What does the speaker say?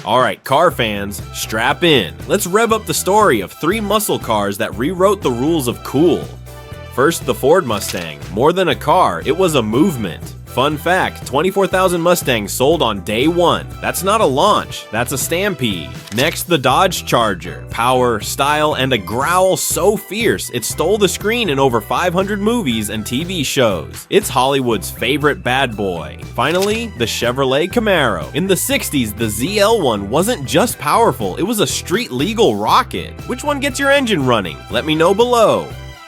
Alright, car fans, strap in. Let's rev up the story of 3 muscle cars that rewrote the rules of cool. First, the Ford Mustang. More than a car, it was a movement. Fun fact, 24,000 Mustangs sold on day 1. That's not a launch, that's a stampede. Next, the Dodge Charger. Power, style, and a growl so fierce, it stole the screen in over 500 movies and TV shows. It's Hollywood's favorite bad boy. Finally, the Chevrolet Camaro. In the 60s, the ZL1 wasn't just powerful, it was a street-legal rocket. Which one gets your engine running? Let me know below.